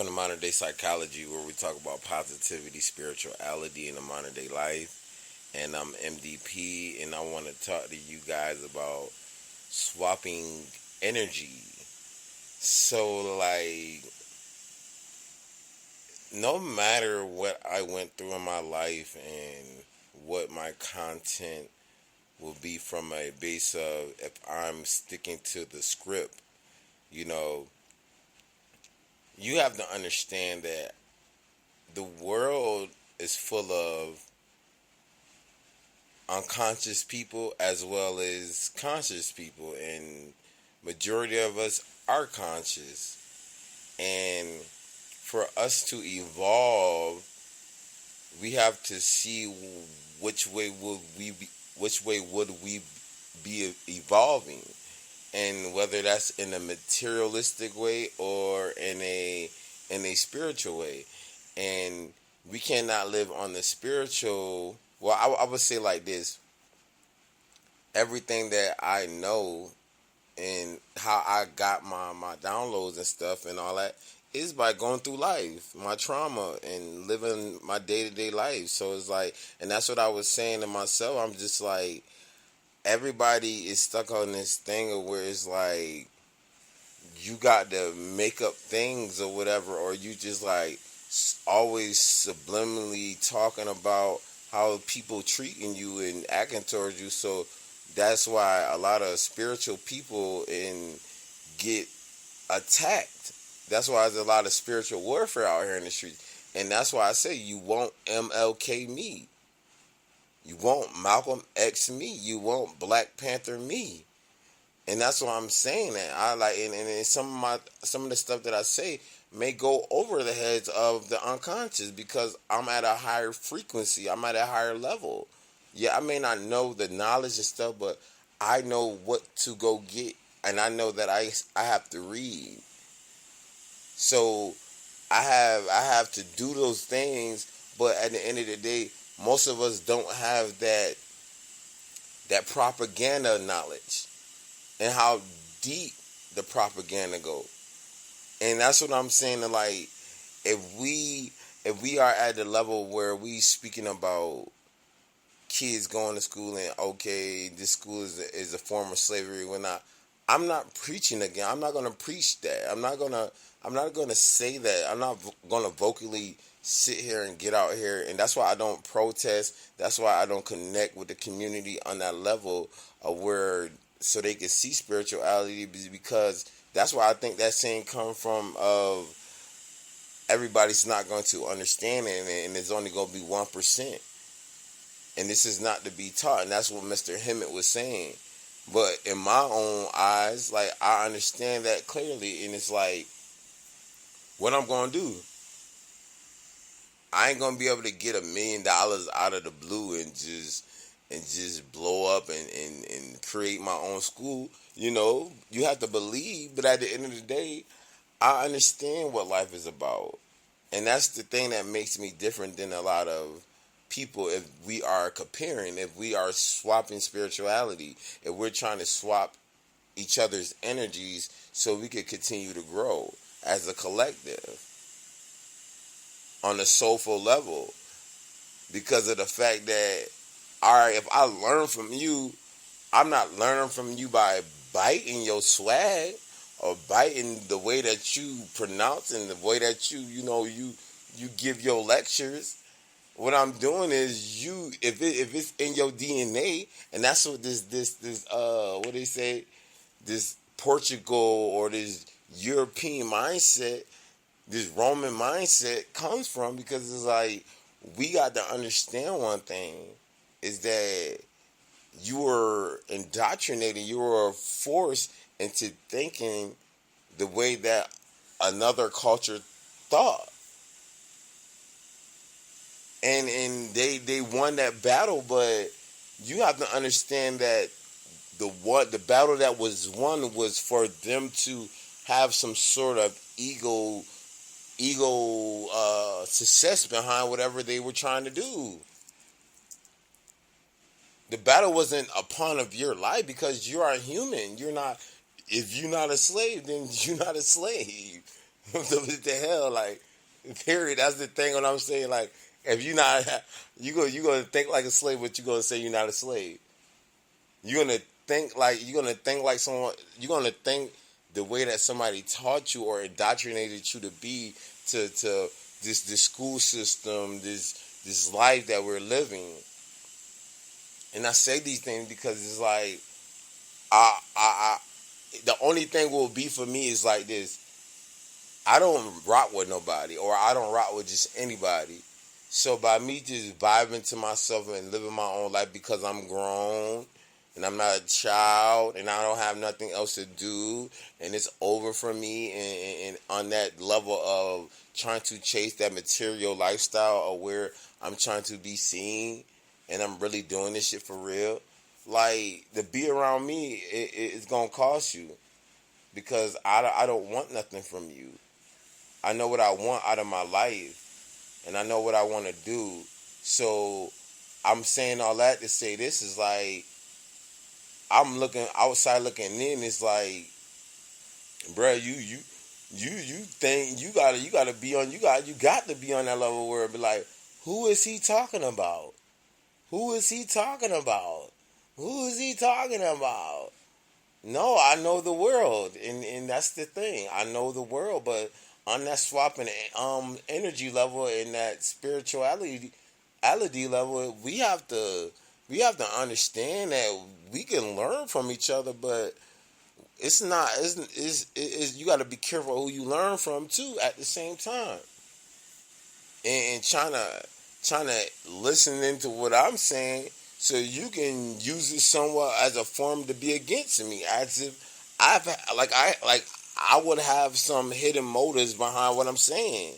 welcome to Modern Day Psychology, where we talk about positivity, spirituality, and the modern day life. And I'm MDP, and I want to talk to you guys about swapping energy. So, like, no matter what I went through in my life and what my content will be from a base of, if I'm sticking to the script, you know, you have to understand that the world is full of unconscious people as well as conscious people, and majority of us are conscious. And for us to evolve, we have to see which way would we be, which way would we be evolving, and whether that's in a materialistic way or in a spiritual way. And we cannot live on the spiritual. Well, I would say like this: everything that I know and how I got my downloads and stuff and all that is by going through life, my trauma, and living my day to day life. So it's like, and that's what I was saying to myself. I'm just like, everybody is stuck on this thing of where it's like you got to make up things or whatever, or you just like always subliminally talking about how people treating you and acting towards you. So that's why a lot of spiritual people get attacked. That's why there's a lot of spiritual warfare out here in the streets. And that's why I say you won't MLK me. You won't Malcolm X me. You won't Black Panther me. And that's what I'm saying. That I like, and some of the stuff that I say may go over the heads of the unconscious because I'm at a higher frequency. I'm at a higher level. Yeah, I may not know the knowledge and stuff, but I know what to go get, and I know that I have to read. So I have to do those things, but at the end of the day, most of us don't have that propaganda knowledge and how deep the propaganda go. And that's what I'm saying. Like, if we are at the level where we speaking about kids going to school and okay, this school is a form of slavery. I'm not preaching again. I'm not gonna preach that. I'm not gonna say that. I'm not gonna vocally sit here and get out here. And that's why I don't protest. That's why I don't connect with the community on that level of where so they can see spirituality, because that's why I think that saying come from of everybody's not going to understand it, and it's only going to be 1%. And this is not to be taught, and that's what Mr. Hemmett was saying. But in my own eyes, like, I understand that clearly, and it's like, what I'm gonna do? I ain't gonna be able to get $1 million out of the blue and just blow up and create my own school. You have to believe, but at the end of the day, I understand what life is about. And that's the thing that makes me different than a lot of people. If we are comparing, if we are swapping spirituality, if we're trying to swap each other's energies so we can continue to grow as a collective on a soulful level, because of the fact that, all right, if I learn from you, I'm not learning from you by biting your swag or biting the way that you pronounce and the way that you give your lectures. What I'm doing is, if it's in your DNA, and that's what this what they say, this Portugal or this European mindset, this Roman mindset comes from, because it's like, we got to understand one thing, is that you were indoctrinated, you were forced into thinking the way that another culture thought. And they won that battle, but you have to understand that the battle that was won was for them to have some sort of ego success behind whatever they were trying to do. The battle wasn't upon of your life, because you are a human. You're not. If you're not a slave, then you're not a slave. What the hell, like, period. That's the thing. What I'm saying, like, if you not, you gonna think like a slave, but you gonna say you're not a slave. You're gonna think like someone. You're gonna think the way that somebody taught you or indoctrinated you to be to this school system, this life that we're living. And I say these things because it's like I the only thing will be for me is like this. I don't rock with nobody, or I don't rock with just anybody. So by me just vibing to myself and living my own life because I'm grown and I'm not a child and I don't have nothing else to do and it's over for me, and on that level of trying to chase that material lifestyle or where I'm trying to be seen and I'm really doing this shit for real, like, to be around me, it's gonna cost you because I don't want nothing from you. I know what I want out of my life, and I know what I want to do. So I'm saying all that to say this is like I'm looking outside looking in. It's like, bruh, you think you gotta be on you got to be on that level where it be like, who is he talking about? Who is he talking about? Who is he talking about? No, I know the world, and that's the thing. I know the world, but on that swapping energy level and that spirituality level, we have to understand that we can learn from each other, but it's not it's you got to be careful who you learn from too at the same time, and trying to listen into what I'm saying so you can use it somewhat as a form to be against me, as if I would have some hidden motives behind what I'm saying.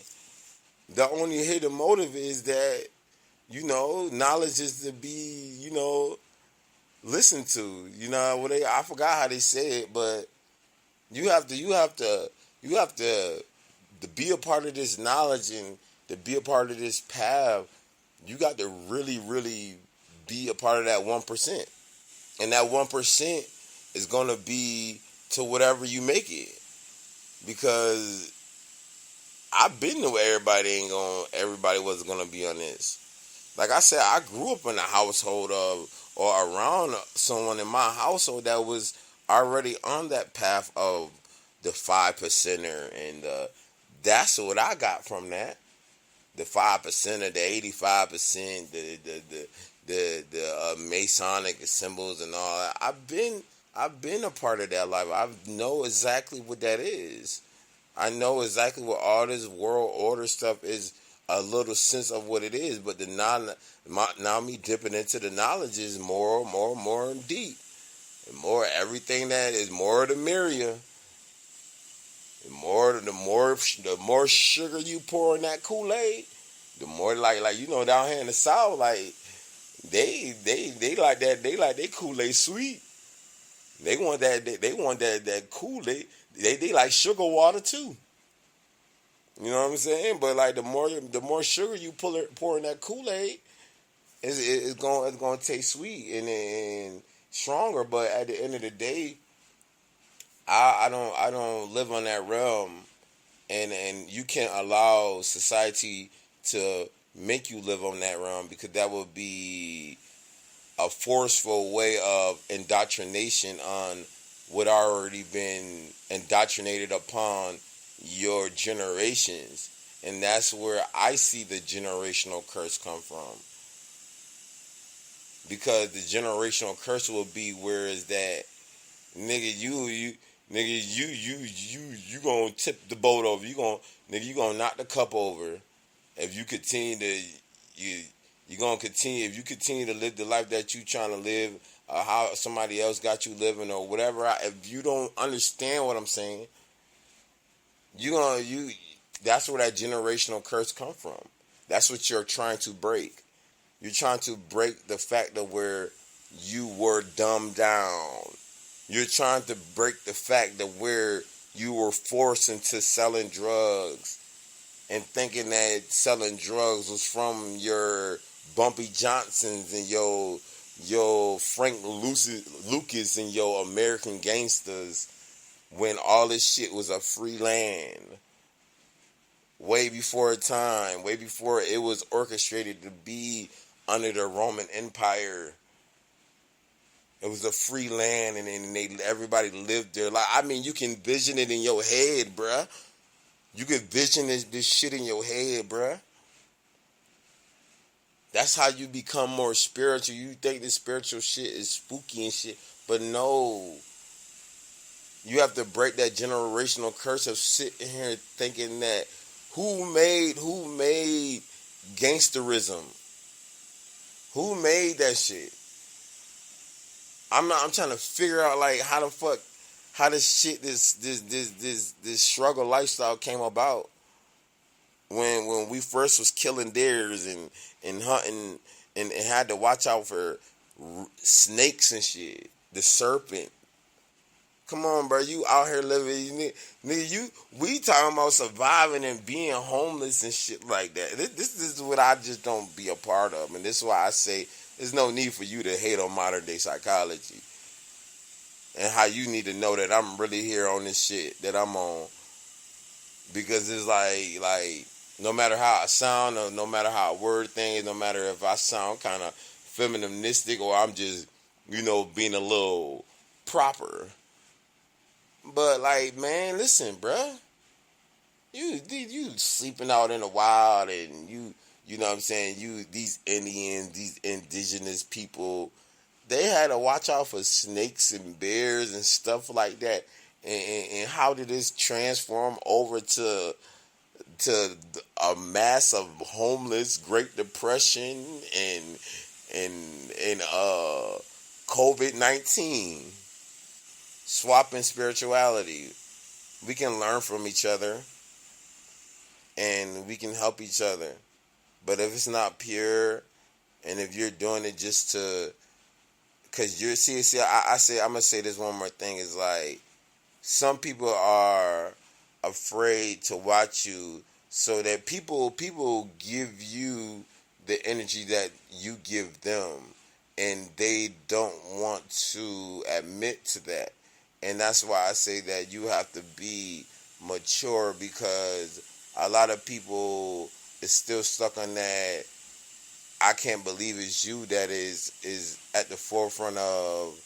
The only hidden motive is that, knowledge is to be, listened to. I forgot how they say it, but you have to be a part of this knowledge and to be a part of this path. You got to really, really be a part of that 1%. And that 1% is going to be to whatever you make it. Because I've been to where everybody wasn't going to be on this. Like I said, I grew up in a household or around someone in my household that was already on that path of the 5%er. And that's what I got from that. The 5%, the 85%, the Masonic symbols and all that. I've been a part of that life. I know exactly what that is. I know exactly what all this world order stuff is. A little sense of what it is, but now me dipping into the knowledge is more deep, and more everything that is more the merrier. The more sugar you pour in that Kool-Aid, the more like down here in the South, like they like that, they like their Kool-Aid sweet. They want that Kool-Aid. They like sugar water too. You know what I'm saying? But like the more sugar you pour in that Kool-Aid, it's gonna taste sweet and stronger. But at the end of the day, I don't live on that realm, and you can't allow society to make you live on that realm because that would be a forceful way of indoctrination on what already been indoctrinated upon your generations. And that's where I see the generational curse come from. Because the generational curse will be where is that nigga you gonna tip the boat over. You gonna knock the cup over if you continue to you gonna continue if you continue to live the life that you trying to live, how somebody else got you living or whatever. If you don't understand what I'm saying, you that's where that generational curse come from. That's what you're trying to break. You're trying to break the fact of where you were dumbed down. You're trying to break the fact that where you were forced into selling drugs and thinking that selling drugs was from your Bumpy Johnsons and your Frank Lucas and your American Gangsters when all this shit was a free land. way before time, way before it was orchestrated to be under the Roman Empire. It was a free land, and everybody lived there. Like, I mean, you can vision it in your head, bruh. You can vision this shit in your head, bruh. That's how you become more spiritual. You think this spiritual shit is spooky and shit, but no. You have to break that generational curse of sitting here thinking that who made gangsterism? Who made that shit? I'm trying to figure out like how this shit this struggle lifestyle came about when we first was killing deers and hunting and had to watch out for snakes and shit, the serpent. Come on, bro. You out here living, nigga. We talking about surviving and being homeless and shit like that. This is what I just don't be a part of, and this is why I say there's no need for you to hate on modern day psychology and how you need to know that I'm really here on this shit that I'm on, because it's like no matter how I sound or no matter how I word things, no matter if I sound kind of feministic or I'm just being a little proper. But like, man, listen, bruh. You sleeping out in the wild, and you know what I'm saying. These Indians, these indigenous people, they had to watch out for snakes and bears and stuff like that. And how did this transform over to a mass of homeless, Great Depression, and COVID-19? Swapping spirituality. We can learn from each other and we can help each other. But if it's not pure, and if you're doing it just to, cause you're I'm gonna say this one more thing, is like some people are afraid to watch you so that people give you the energy that you give them, and they don't want to admit to that. And that's why I say that you have to be mature, because a lot of people is still stuck on that I can't believe it's you that is at the forefront of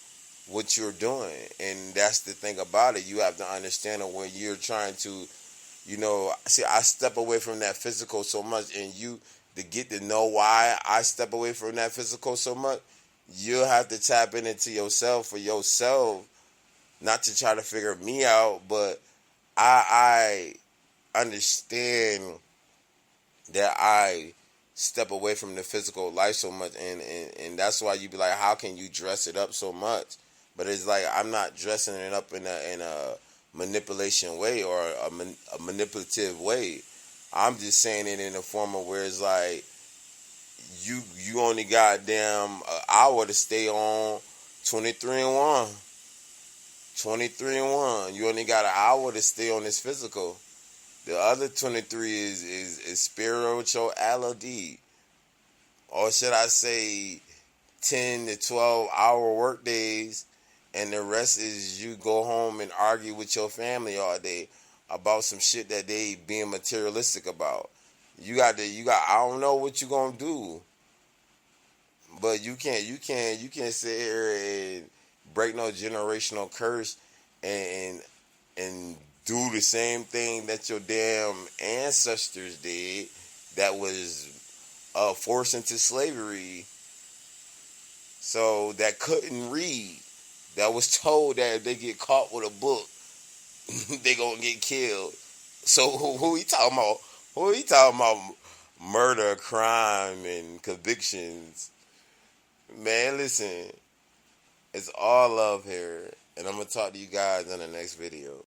what you're doing. And that's the thing about it. You have to understand that when you're trying to, see, I step away from that physical so much, and you to get to know why I step away from that physical so much, you'll have to tap into yourself for yourself. Not to try to figure me out, but I understand that I step away from the physical life so much, and that's why you be like, how can you dress it up so much? But it's like, I'm not dressing it up in a manipulation way or a manipulative way. I'm just saying it in a form of where it's like you only got damn an hour to stay on 23 and 1. 23 and 1. You only got an hour to stay on this physical. The other 23 is spirituality. Or should I say 10 to 12 hour work days, and the rest is you go home and argue with your family all day about some shit that they being materialistic about. I don't know what you gonna do. But you can't sit here and break no generational curse and do the same thing that your damn ancestors did, that was forced into slavery, so that couldn't read, that was told that if they get caught with a book they gonna get killed. So who he talking about? Who he talking about? Murder, crime, and convictions. Man, listen, it's all love here, and I'm gonna talk to you guys in the next video.